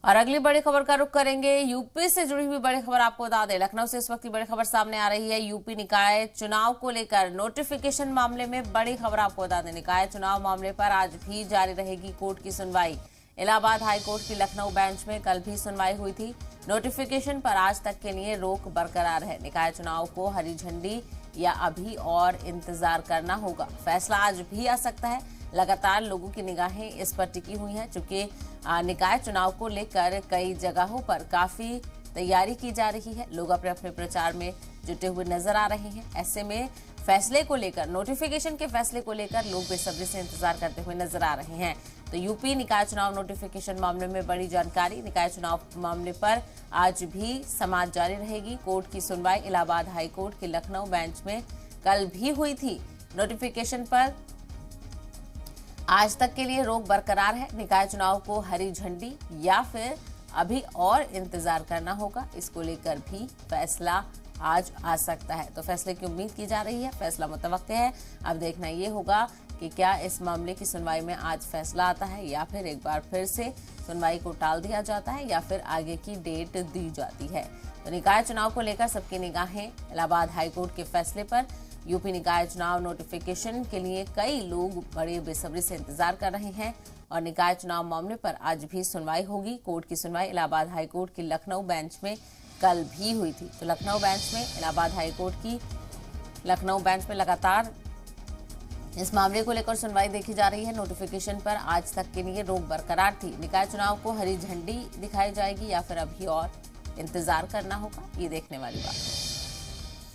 और अगली बड़ी खबर का रुख करेंगे। यूपी से जुड़ी हुई बड़ी खबर आपको बता दें, लखनऊ से इस वक्त की बड़ी खबर सामने आ रही है। यूपी निकाय चुनाव को लेकर नोटिफिकेशन मामले में बड़ी खबर आपको बता दें। निकाय चुनाव मामले पर आज भी जारी रहेगी कोर्ट की सुनवाई। इलाहाबाद हाई कोर्ट की लखनऊ बेंच में कल भी सुनवाई हुई थी। नोटिफिकेशन पर आज तक के लिए रोक बरकरार है। निकाय चुनाव को हरी झंडी या अभी और इंतजार करना होगा, फैसला आज भी आ सकता है। लगातार लोगों की निगाहें इस पर टिकी हुई हैं, चूंकि निकाय चुनाव को लेकर कई जगहों पर काफी तैयारी की जा रही है। लोग अपने अपने प्रचार में जुटे हुए नजर आ रहे हैं। ऐसे में फैसले को लेकर, नोटिफिकेशन के फैसले को लेकर लोग बेसब्री से इंतजार करते हुए नजर आ रहे हैं। तो यूपी निकाय चुनाव नोटिफिकेशन मामले में बड़ी जानकारी। निकाय चुनाव मामले पर आज भी समाअत जारी रहेगी। कोर्ट की सुनवाई इलाहाबाद हाई कोर्ट की लखनऊ बेंच में कल भी हुई थी। नोटिफिकेशन पर आज तक के लिए रोक बरकरार है। निकाय चुनाव को हरी झंडी या फिर अभी और इंतजार करना होगा, इसको लेकर भी फैसला आज आ सकता है। तो फैसले की उम्मीद की जा रही है, फैसला मुतवक्के है। अब देखना ये होगा कि क्या इस मामले की सुनवाई में आज फैसला आता है या फिर एक बार फिर से सुनवाई को टाल दिया जाता है या फिर आगे की डेट दी जाती है। तो निकाय चुनाव को लेकर सबकी निगाहें इलाहाबाद हाईकोर्ट के फैसले पर। यूपी निकाय चुनाव नोटिफिकेशन के लिए कई लोग बड़े बेसब्री से इंतजार कर रहे हैं और निकाय चुनाव मामले पर आज भी सुनवाई होगी। कोर्ट की सुनवाई इलाहाबाद हाईकोर्ट की लखनऊ बेंच में कल भी हुई थी। तो लखनऊ बेंच में, इलाहाबाद हाईकोर्ट की लखनऊ बेंच में लगातार इस मामले को लेकर सुनवाई देखी जा रही है। नोटिफिकेशन पर आज तक के लिए रोक बरकरार थी। निकाय चुनाव को हरी झंडी दिखाई जाएगी या फिर अभी और इंतजार करना होगा, ये देखने वाली बात है।